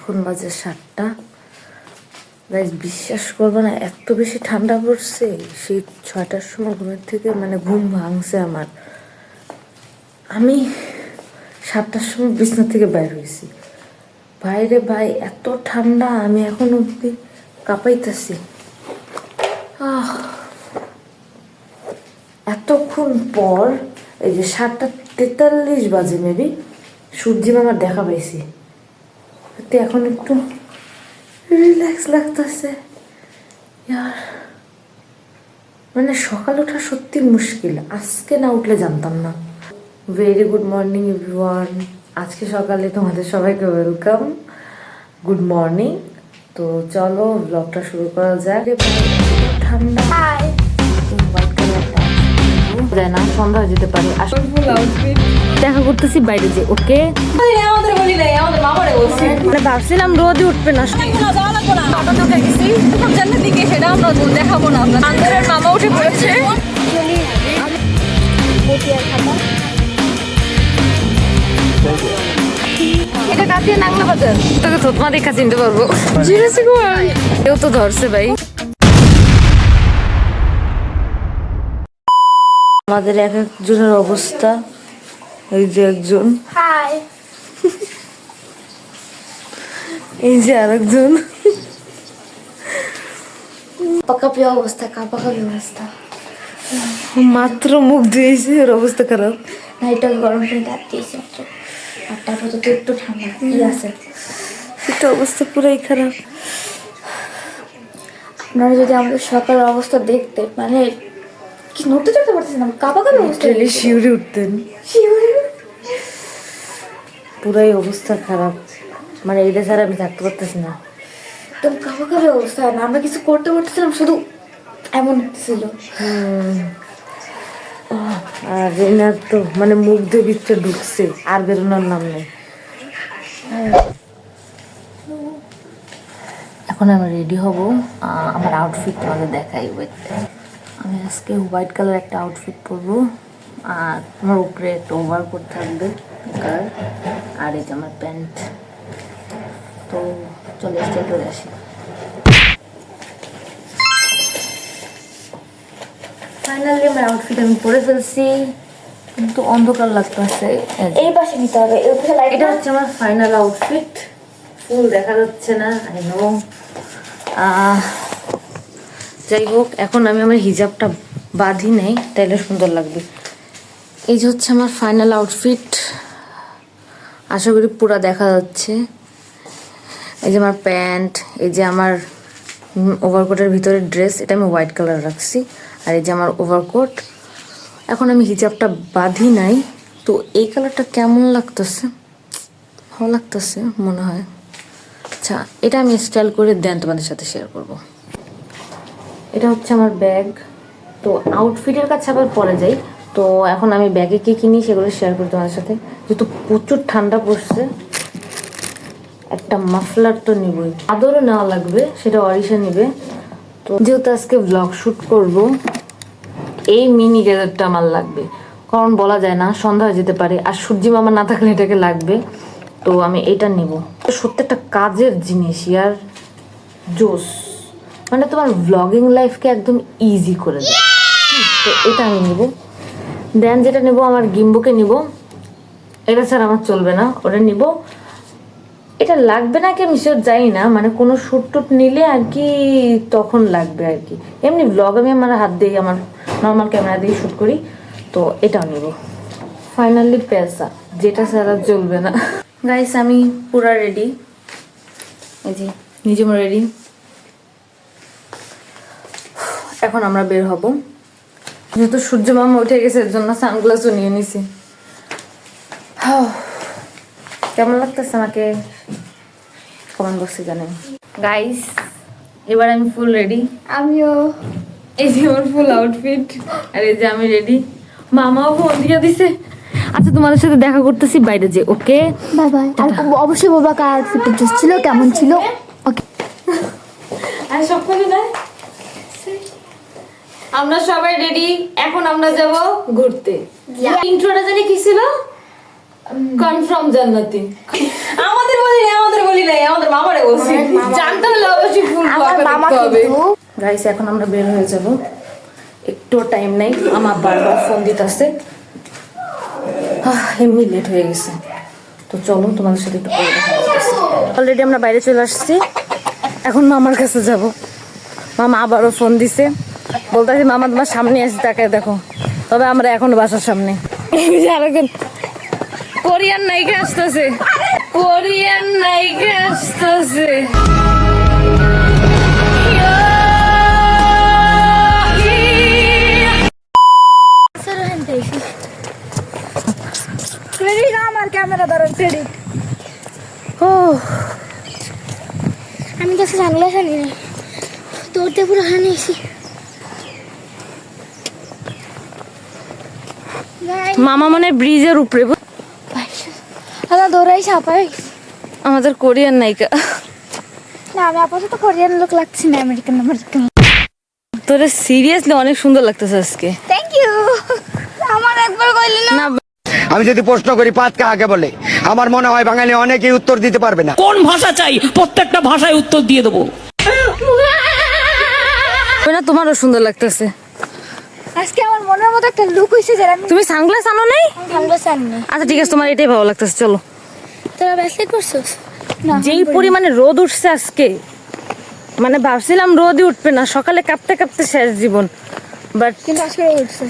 এখন বাজে 7টা। গাইস বিশ্বাস করবে না, এত বেশি ঠান্ডা পড়ছে। সেই 6টার সময় ঘুমের থেকে মানে ঘুম ভাঙছে আমার। আমি 7টার সময় বিছনা থেকে বাইর হয়েছি। বাইরে ভাই এত ঠান্ডা, আমি এখন অব্দি কাঁপাইতেছি। এতক্ষণ পর এই যে 7টা 43 বাজে মেবি সূর্যি মামার দেখা পাইছি। এখন একটু রিল্যাক্স লাগতেছে। মানে সকাল ওঠা সত্যি মুশকিল, আজকে না উঠলে জানতাম না। Very good morning everyone. আজকে সকালে তোমাদের সবাইকে ওয়েলকাম, গুড মর্নিং। তো চলো ব্লগটা শুরু করা যাক। ঠান্ডা যায় না, সন্ধ্যা হয়ে যেতে পারে। দেখা করতেছি বাইরে যে ওকে মানে ভাবছিলাম রোদই উঠবে না। সেটা আমরা দেখাবো না। আন্দরের মামা উঠে পড়েছে। এটা কাছে নাংলা বাজার, তোকে থতমা দেখা চিনতে পারবো। কেউ তো ধরছে ভাই। আমাদের এক একজনের অবস্থা, এই যে একজন, এই যে আরেকজন। পাকাপি অবস্থা, কাপাকাপি অবস্থা। মাত্র মুখ ধুয়েছে, ওর অবস্থা খারাপ। না, এটা গরম করে দাঁত দিয়েছে আর তারপর তো একটু ঠান্ডা আছে। এটা অবস্থা পুরাই খারাপ। আপনারা যদি আমাদের সকালের অবস্থা দেখতে, মানে কি নড়তে চড়তে পারতেছিলাম, কাপাকাপি অবস্থা। শিউরে উঠতেন, পুরাই অবস্থা খারাপ। মানে এটা ছাড়া আমি থাকতে পারতেছি না, একদম কাপাকাপি অবস্থা। না আমরা কিছু করতে পারতেছিলাম, শুধু এমন ছিল। আর রেনার তো মানে মুখ দিয়ে ভিতরে ঢুকছে, আর বেরোনোর নাম নেই। এখন আমি রেডি হব। আমার আউটফিট তোমাদের দেখাই। আমি আজকে হোয়াইট কালার একটা আউটফিট পরবো, আর আমার উপরে একটা ওভারকোট থাকবে আর এই যে আমার প্যান্ট। তো চলে স্টার্ট করে আসি। ফাইনালি আমার আউটফিট আমি পরে ফেলছি, কিন্তু অন্ধকার লাগতেছে। এই পাশে নিতে হবে, এটা হচ্ছে আমার ফাইনাল আউটফিট। ফুল দেখা যাচ্ছে না, আই নো। যাই হোক, এখন আমি আমার হিজাবটা বাঁধি নেই, তাইলে সুন্দর লাগবে। এই যে হচ্ছে আমার ফাইনাল আউটফিট, আশা করি পুরা দেখা যাচ্ছে। এই যে আমার প্যান্ট, এই যে আমার ওভারকোটের ভিতরে ড্রেস, এটা আমি হোয়াইট কালার রাখছি, আর এই যে আমার ওভারকোট। এখন আমি হিজাবটা বাঁধি নাই, তো এই কালারটা কেমন লাগতেছে, ভালো লাগতেছে মনে হয়। আচ্ছা, এটা আমি স্টাইল করে দেন তোমাদের সাথে শেয়ার করব। এটা হচ্ছে আমার ব্যাগ। তো আউটফিটের কাছে আবার পরে যাই। তো এখন আমি ব্যাগে কি কিনি সেগুলো শেয়ার করি তোমাদের সাথে। যেহেতু প্রচুর ঠান্ডা পড়ছে, একটা মাফলার তো নিবই, আদরও নেওয়া লাগবে, সেটা অরিশা নিবে। তো যেহেতু আজকে ব্লগ শ্যুট করব, এই মিনি গেজারটা আমার লাগবে, কারণ বলা যায় না, সন্ধ্যা হয়ে যেতে পারে, আর সূর্যি মামা না থাকলে এটাকে লাগবে। তো আমি এটা নিব। সত্যি একটা কাজের জিনিস ইয়ার, জোস, মানে তোমার ব্লগিং লাইফকে একদম ইজি করে দেয়। তো এটা আমি নিব। দেন যেটা নেব, আমার গিম্বোকে নিব, এটা ছাড়া আমার চলবে না, ওটা নিব। এটা লাগবে না কি আমি শিওর যাই না, মানে কোনো শ্যুট টুট নিলে আর কি তখন লাগবে আর কি। এমনি ব্লগ আমি আমার হাত দিয়ে, আমার নর্মাল ক্যামেরা দিয়ে শ্যুট করি। তো এটাও নিব। ফাইনালি পেশা, যেটা ছাড়া চলবে না। গাইস আমি পুরা রেডি, এই যে নিজে রেডি। এখন আমরা বের হব। যেহেতু সূর্য মামা উঠে গেছে, এর জন্য সানগ্লাসও নিয়ে নিছি। কেমন লাগতেছে আমাকে কমেন্ট বক্সে জানেন। গাইস এবার আমি ফুল রেডি। আমিও। এই যে আমার ফুল আউটফিট, আর এই যে আমি রেডি। মামাও ফোন দিয়ে দিছে। আচ্ছা, তোমাদের সাথে দেখা করতেছি বাইরে যে, ওকে বাই বাই। আর অবশ্যই বাবা কার আউটফিট ছিল, কেমন ছিল। ওকে, আর সব কিছু না, আমরা সবাই রেডি। এখন আমরা যাব ঘুরতে। ইন্ট্রোটা জানি কি ছিল? কনফার্ম জান্নাতি। আমাদের বলি নাই আমাদের মামারে বলছি। জানতে হলে অবশ্যই ফুল আমার মামা হবে। কিন্তু গাইস এখন আমরা বের হয়ে যাব, একটু টাইম নাই, আমার বারবার ফোন দিতেছে, এমনি লেট হয়ে গেছে। তো চলো তোমাদের সাথে একটু পরে দেখা করতেছি। অলরেডি আমরা বাইরে চলে আসছি, এখন মামার কাছে যাব। মামা আবারও ফোন দিছে, বলতেছি মামা তোমার সামনে আসি, তাকে দেখো। তবে আমরা এখনো বাসার সামনে। কোরিয়ান নায়িকা আসতেছে, কোরিয়ান নায়িকা আসতেছে। আমার ক্যামেরা ধরেন ক্রেডিট। ও আমি কাছে সানগ্লাস আনি নাই, দৌড়তে পুরো হানিয়েছি। মামা মানে ব্রিজের উপরে, দাদা দৌড়াই ছাপাই। আমাদের কোরিয়ান নায়িকা। না আমি আপাতত কোরিয়ান লোক লাগছি না, আমেরিকান আমেরিকান। তোরে সিরিয়াসলি অনেক সুন্দর লাগতেছে আজকে। Thank you. আমার একবার কইলি না। না আমি যদি প্রশ্ন করি পাত কাকে বলে, আমার মনে হয় বাঙালি অনেকেই উত্তর দিতে পারবে না। কোন ভাষা চাই প্রত্যেকটা ভাষায় উত্তর দিয়ে দেবো। না তোমারও সুন্দর লাগতেছে। আজকে আমার মনের মতো একটা লুক হইছে যে আমি তুমি সানগ্লাস আনো নাই? সানগ্লাস আনি। আচ্ছা ঠিক আছে, তোমার এটাই ভালো লাগতেছে, চলো। তোরা ব্রেসলেট পরছিস? না যেই পরিমাণে রোদ উঠছে আজকে, মানে ভাবছিলাম রোদই উঠবে না, সকালে কাঁপতে কাঁপতে শেষ জীবন, বাট কিন্তু আজকে উঠছে।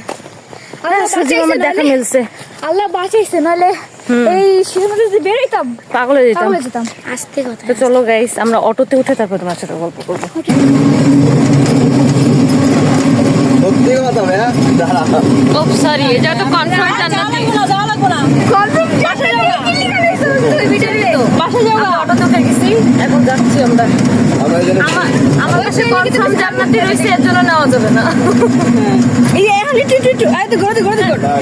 আমার দেখা মিলছে। আল্লাহ বাঁচাইছে, নাহলে এই শীতের মধ্যে যদি বেরোইতাম পাগল হয়ে যেতাম। তাহলে যেতাম। আস্তে কথা। তো চলো গাইস, আমরা অটোতে উঠে তারপর তোমার সাথে গল্প করবো। সত্যি কথা ভাইয়া, দাঁড়া। ও সরি, এটা তো কনফার্ম জান্নাতি। যাওয়া লাগবো না। কনফার্ম বাসা যাও। বাসা যাবো, অটোতে উঠে গেছি, এখন যাচ্ছি আমরা। আমার কাছে কনফার্ম জান্নাতি রয়েছে, এর জন্য নেওয়া যাবে না। এই এখন একটু এই তো ঘোরাতে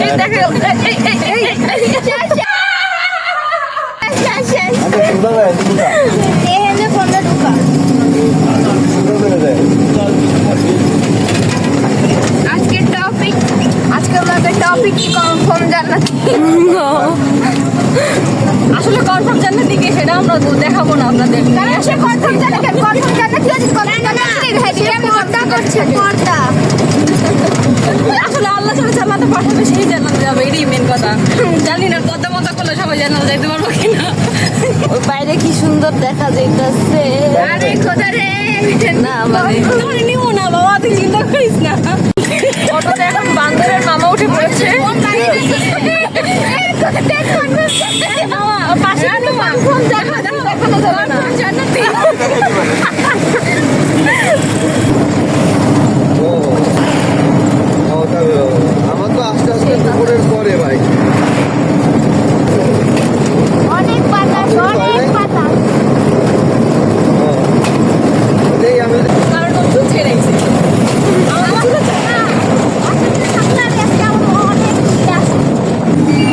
এই দেখো, আজকে টপিক কনফার্ম জান্নাতি। আসলে কনফার্ম জান্নাতি কি সেটা আমরা দেখাবো না আপনাদের। কনফার্ম জান্নাতি পর্দা করছে, পর্দা। আসলে আল্লাহ যারা জান্নাতে পাঠাবে সেই জান্নাতে যাবে, এটাই মেন কথা। জানি না কত মতো করলে সবাই জান্নাতে যাইতে পারবো কিনা। ওই বাইরে কি সুন্দর দেখা যাইতেছে। আরে খোদা রে, না মানে তোরে নিব না বাবা, তুই চিন্তা করিস না। অটোতে এখন বান্দরের মামা উঠে পড়েছে। পাশে কিন্তু কনফার্ম জান্নাতি দেখানো যাবে না। জান্নাতি আমার তো আস্তে আস্তে দুপুরের পরে ভাই। অনেক বাতাস, অনেক বাতাস। এই আমি কারণ ও তো ছেড়ে গেছে। আমার ছিল না। আজকে আজকে আমার অনেক আছে।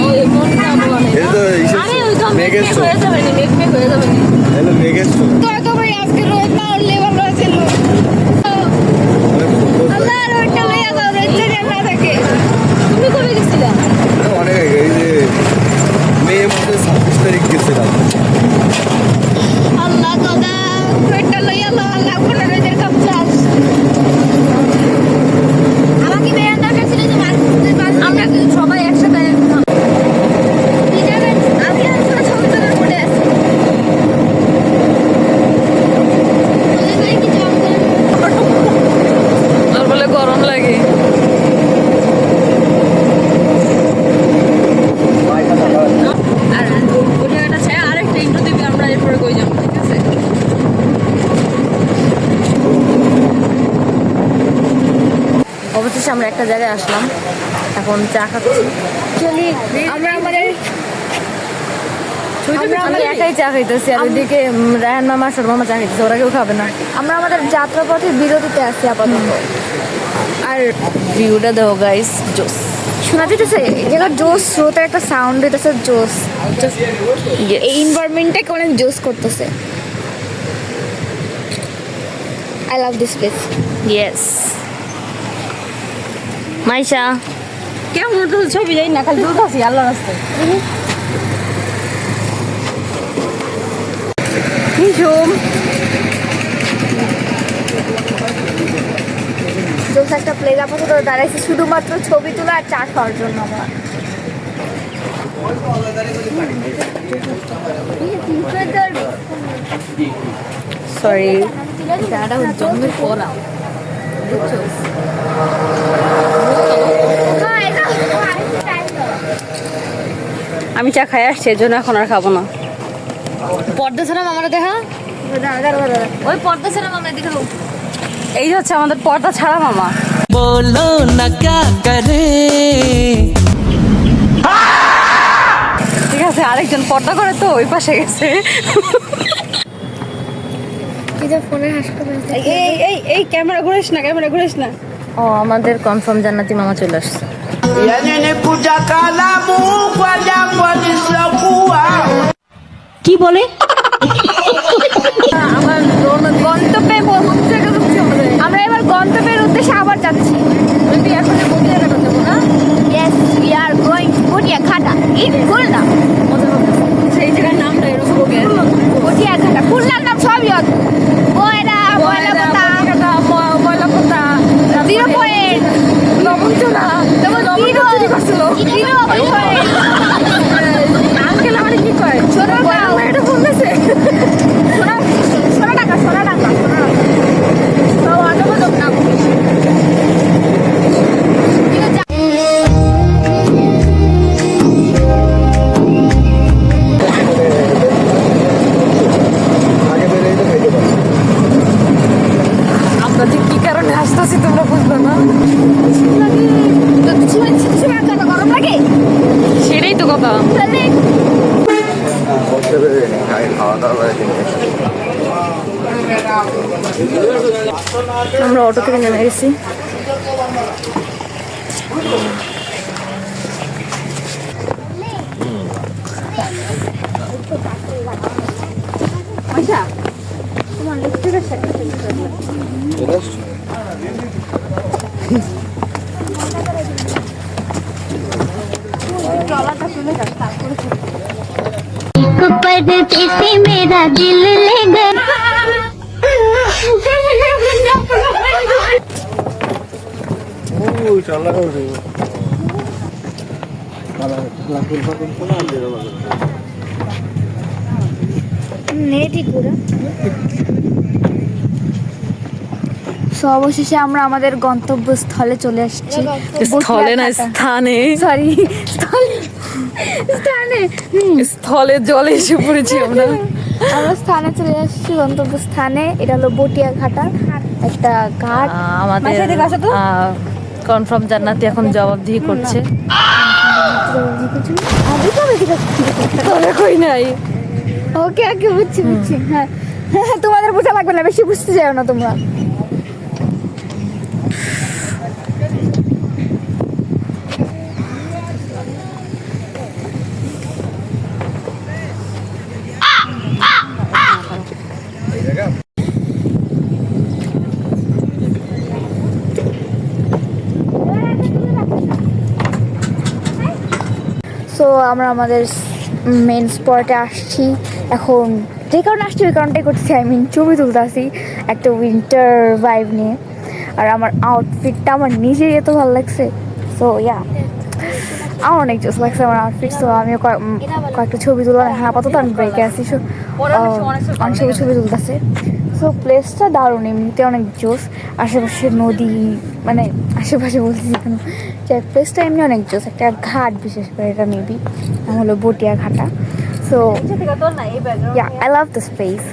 ওই মনটা বলে। এই তো আরে ওই তো মেঘ মেঘের হয়ে যাবে না, মেঘ হয়ে যাবে না। হ্যালো মেঘের শো। তোরা তো ভাই আজকে রোদ না উঠলে ভালো ছিল। আল্লাহ রোদটা লইয়া দাও, রোদটা যেন না থাকে। তুমি কবে গেছিলা? অনেক এই যে মে মাসের 26 তারিখ গেছিলাম। আল্লাহ খোদা, রোদটা লইয়া দাও, আল্লাহ কোন রোদের কাপ চাস। আমাকে বেয়ান দরকার ছিল যে আমরা সবাই একসাথে আমি আর তোরা ছবি তোলার মোড়ে আছি। ওদের ভাই কি জব করে? আর বলে গরম লাগে। আর ওটা একটা ছায়া, আরেকটা ইন্ট্রো দিবি, আমরা এরপরে কই যাবো, ঠিক আছে? অবশেষে আমরা একটা জায়গায় আসলাম, এখন চা খাচ্ছি। চলি আমরা আমাদের আমি একাই চা খাইতেছি, আর ওইদিকে রায়হান মামা সর মামা চা খাইতেছে, ওরা কেউ খাবে না। আমরা আমাদের যাত্রাপথে বিরতিতে আছি আপাতত। আর ভিউটা দেও গাইস, জোস। শোনা যেতেছে যেটা জোস, স্রোতের একটা সাউন্ড হইতেছে, জোস। এই এনভায়রনমেন্টটাকে অনেক জোস করতেছে। I love this place. Yes Maisha কেমন তো ছবি যাই না, খালি দুধ আছি আল্লাহ রাস্তায়। ভীষণ জোস একটা প্লেস আপাতত দাঁড়াইছে শুধুমাত্র ছবি তোলা আর চা খাওয়ার জন্য আমরা। সরি, চাটা জন্মের পড়া। আমি চা খাই আসছি, এর জন্য এখন আর খাবো না। পর্দা ছাড়া মামারা দেখা, ওই পর্দা ছাড়া মামা দেখাও। এই হচ্ছে আমাদের পর্দা ছাড়া মামা। বলো না ক্যা করে। ঠিক আছে, আরেকজন পর্দা করে তো ওই পাশে গেছে। ফোনের হাসপাতাল এই ক্যামেরা ঘুরিস না, ক্যামেরা ঘুরিস না। ও, আমাদের কনফার্ম জান্নাতি মামা চলে আসছে। কি বলে? আমরা এবার গন্তব্যের উদ্দেশ্যে আবার যাচ্ছি। Yes, we are going to Gutiaghata in Khulna. সেই জায়গার নামটা এরকম Gutiaghata, খুলনার নাম সবই অত। ময়লা ময়লাপোতা, জিরো পয়েন্ট, লবণচোলা, আঙ্কেল আমার কি কয়? এটা ফোন দিয়েছে। সোনাডাঙ্গা আমরা যে কি কারণে হাসতেছি তোমরা বুঝবে না। গরম লাগে সেটাই তো কথা। আমরা অটো থেকে নেমে গেছি। परदेसी मेरा दिल ले गया। সো অবশেষে আমরা আমাদের গন্তব্যস্থলে চলে আসছি। স্থলে না, স্থানে। সরি, স্থানে স্থলে জলে এসে পড়েছি আমরা। আমরা স্থানে চলে আসছি, গন্তব্যস্থানে। এটা হলো বটিয়াঘাটা একটা ঘাট। আমাদের কনফার্ম জান্নাতি এখন জবাবদিহি করছে। তবে কই নাই। ওকে ওকে, বুঝছি। হ্যাঁ, তোমাদের বোঝা লাগবে না, বেশি বুঝতে যাও না তোমরা। সো আমরা আমাদের মেন স্পটে আসছি এখন। যে কারণে আসছি ওই কারণটাই করতেছি, ছবি তুলতে আসি একটা উইন্টার ভাইব নিয়ে। আর আমার আউটফিটটা আমার নিজেই এত ভালো লাগছে। সো ইয়া, আমার অনেক জোস লাগছে আমার আউটফিট। সো আমিও কয়েকটা ছবি তুললাম। হ্যাঁ, আপাতত আমি ব্রেকে আসি, অনেক ছবি তুলতেছে। সো প্লেসটা দারুণ, এমনিতে অনেক জোস। আশেপাশে নদী, মানে আশেপাশে বলতেছি কেন, প্লেসটা এমনি অনেক জোস। একটা ঘাট, বিশেষ করে এটা মেবি নাম হলো Batiaghata. So I love this place.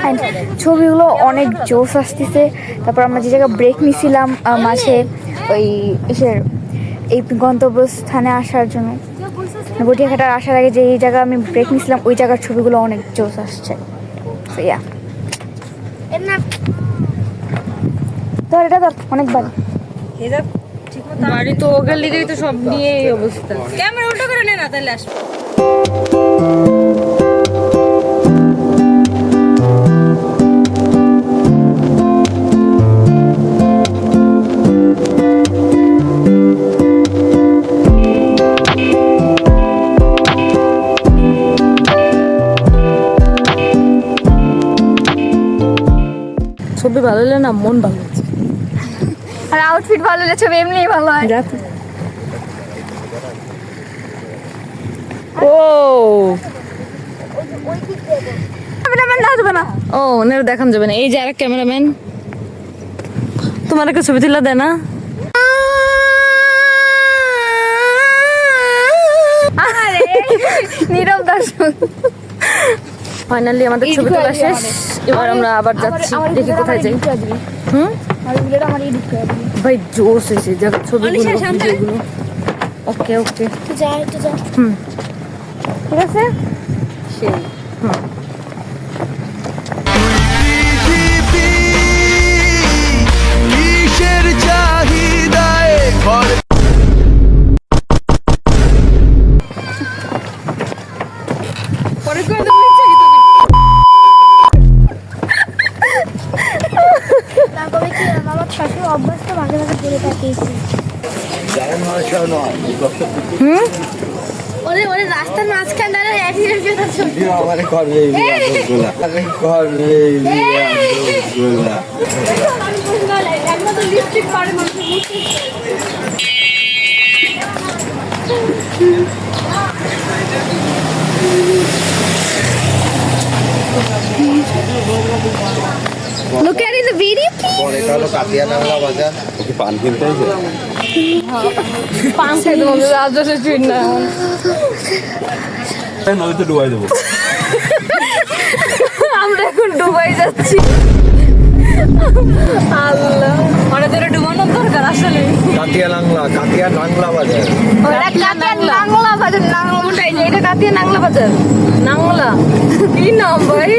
And ছবিগুলো অনেক জোস আসতেছে। তারপর আমরা যে জায়গায় ব্রেক নিয়েছিলাম মাঝে ওই এই গন্তব্যস্থানে আসার জন্য, বটিয়াঘাটার আসার আগে যে এই জায়গা আমি ব্রেক নিয়েছিলাম, ওই জায়গার ছবিগুলো অনেক জোস আসছে। সো ইয়া, ধর এটা ধর, অনেক বাড়ি বাড়ি তো ওগের লিগেই তো সব নিয়ে এই অবস্থা। ক্যামেরা উল্টো করে নে না, তাহলে আসবে। ছবি ভালো হলে না মন ভালো হচ্ছে। আর আউটফিট ভালো হলে ছবি এমনিই ভালো হয়। ও ক্যামেরাম্যান না যাবে না। ও ওনার দেখান যাবে না। এই যে আরেক ক্যামেরাম্যান, তোমার একটা ছবি তুলে দেয় না? আরে নীরব দর্শক। ফাইনালি আমাদের ছবি তোলা শেষ। এবার আমরা আবার যাচ্ছি, দেখি কোথায় যাই। ভাই জোশ হয়েছে, যাক ছবিগুলো ভিডিওগুলো। ওকে ওকে ঠিক আছে। কিসের চাহিদায় ঘর তারপরে কি আমার শাশুড়ি অভ্যাস তো মাঝে মাঝে বলে থাকিয়েছি। ওরে ওরে রাস্তার মাঝখান দাঁড়া অ্যাক্সিডেন্ট হয়ে যাচ্ছে। আমার করবে আমি করবে একমাত্র লিপস্টিক পারে মানুষ। Look at in the video, please. পরে কালো কাতিয়া নামলা বাজার ওকে পান কিনতে হয়েছে পাঁচ খাইতে বলতে রাজশাহী ট্রেন না। নদীতে ডুবাই দেবো আমরা এখন দুবাই যাচ্ছি। আল্লাহ, আমাদের ডুবানোর দরকার আসলে। কাতিয়া নাংলা বাজার ওটা কাতিয়া নাংলা বাজার, নাংলা মোটাই যে এটা কাতিয়া নাংলা বাজার। নাংলা কি নাম ভাই?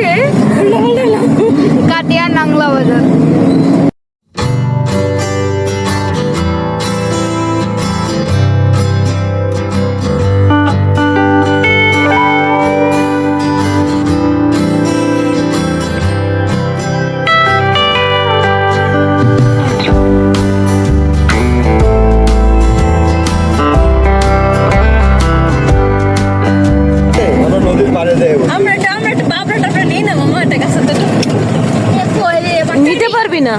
কাতিয়া নাংলা বাজার। আমরা নদীর পাড়ে দেবো আমরা টাপড়া নেই না মামা, এটা কাছে তো নিতে পারবি না।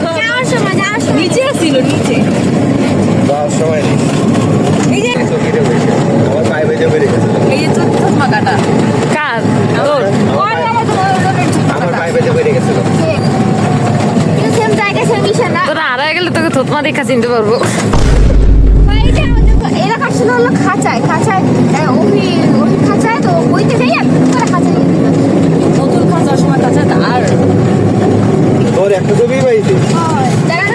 নিচে আসছিল, নিচে যাওয়ার সময় এই যে চকিতে বসে আমার পায়ে বেঁধে বেরিয়ে গেছে এই যে চোদ্দ কাটা কার তোর? আমার পায়ে বেঁধে বেরিয়ে গেছিল সেম জায়গা সেম ইসে না। তোরা হারায় গেলে তোকে থতমা দেখা চিনতে পারবো। এলাকা ছিল হলো খাঁচায় ওই খাঁচায় তো ওই থেকেই খাঁচায় নিয়ে দিল। নতুন খাঁচার সময় কাছে আর তোর একটা ছবি পাইছি দাঁড়া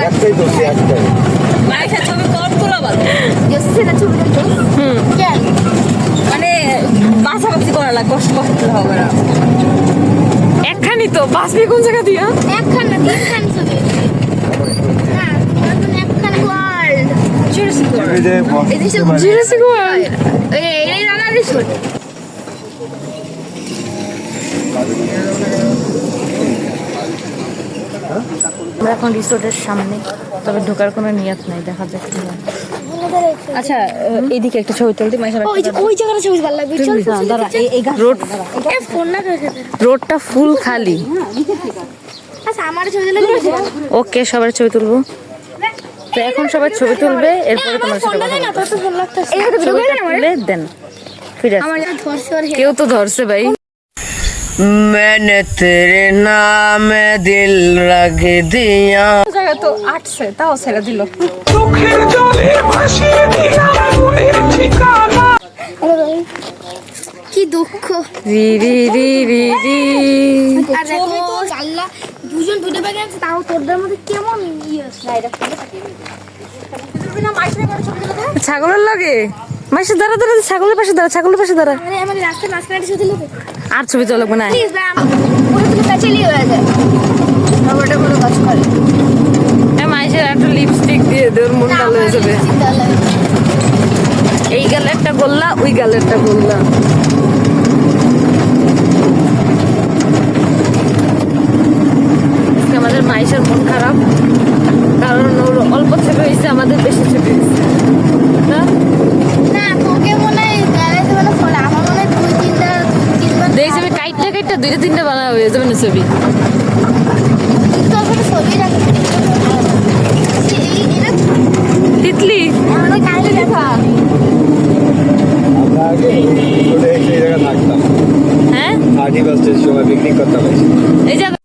একটাই তো সে একটাই মায়ের ছবি কম তোলা ভালো, সেটা ছবি দেখতে কেন মানে বাছাবাছি করা লাগে, কষ্ট হবে না। একখানি তো বাঁচবি কোন জায়গা দিয়া? একখান না তিনখান ছবি না একখান ওয়ার্ল্ড এই যে এই যে জুরাসিক ওয়ার্ল্ড। এই রানা রিসোর্ট। আমরা এখন রিসোর্টের সামনে, তবে ঢোকার কোনো নিয়ত নাই, দেখা যাক কি হয়। আচ্ছা এইদিকে একটা ছবি তুলতে ওই জায়গাটা ছবি ভালো লাগবে। চল দাঁড়া, এই রোড ফোন না রোডটা ফুল খালি। আচ্ছা আমার ছবি দিলে ওকে, সবার ছবি তুলবো। তো এখন সবাই ছবি তুলবে, এরপরে তোমার সাথে কথা না বলবো। তো ভালো লাগতেছে। এই ছবিটা তুলে দেন, ফিরে আসো। আমার ধরছে ওর কেউ তো ধরছে ভাই। मैंने तेरे नाम दिल रख दिया জায়গা তো আটছে, তাও ছেড়ে দিল। কি দুঃখ। রি রি রি রি রি। আর দেখো আল্লাহ দুজন দুটো ব্যাগে আছে, তাও তোরদের মধ্যে কেমন ইয়ে ছাগলের লাগে মাসে দাঁড়া দাঁড়া, ছাগলের পাশে দাঁড়া, ছাগলের পাশে দাঁড়া। মানে আমার রাস্তার মাঝখানে ছবি দিলে আর ছবি তো লাগবে না। প্লিজ ভাই পুরো তুমি কাছেলি হয়ে যায় ওটা কোনো কাজ করে মাইসের একটা লিপস্টিক দিয়ে দে, ওর মন ভালো হয়ে যাবে। এই গালে একটা গোল্লা, ওই গালে একটা গোল্লা। আজকে আমাদের মাইসের মন খারাপ, কারণ ওর অল্প ছবি হয়েছে, আমাদের বেশি ছবি হয়েছে। না তোকে মনে হয় গ্যারেজে মানে ফলে আমার মনে হয় দুই তিনবার দেখছি আমি কাইটটা দুইটা তিনটা বানা হয়ে যাবে না ছবি। তো ওখানে ছবি রাখি তিতলি আমরা কাইলে দেখা আমরা আগে ছোট এই জায়গায় থাকতাম হ্যাঁ 31st সময় পিকনিক করতাম এই জায়গা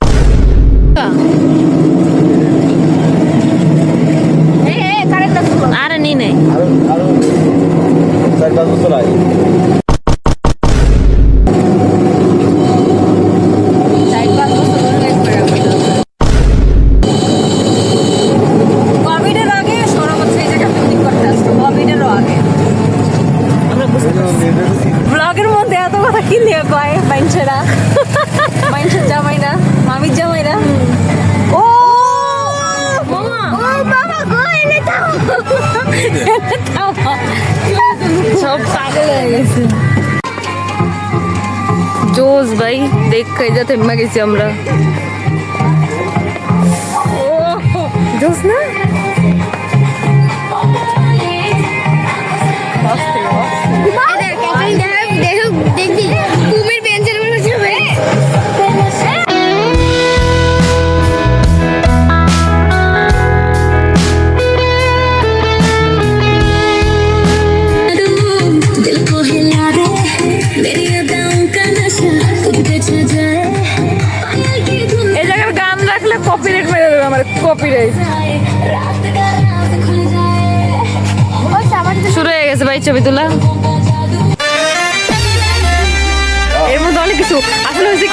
কারেন্ট আসলো আরে নেই নেই আরো 4-5 বছর আগে কোভিডের আগে 16 বছর এই জায়গায় পিকনিক করতে আসতো কোভিডেরও আগে ব্লগের মধ্যে এত কথা কি নিয়ে কয় বাইনছেরা বাইনছের জামাই না মামির জামাই না ও মামা ও বাবা গো এনে দাও সব পাগল হয়ে গেছে জোস ভাই দেখ খাই যাতে মা গেছি আমরা জোস না দেখবি কুমির বেঞ্চের উপর বসে दिल को हिला दे मेरी अदाओं का नशा तुझ पे छा जाए पायल की धुन এই জায়গায় গান রাখলে কপিরাইট মেরে দেবে আমার কপিরাইট रात का राज खुल जाए শুরু হয়ে গেছে ভাই ছবি তোলা এর মধ্যে অনেক কিছু আসলে হয়েছে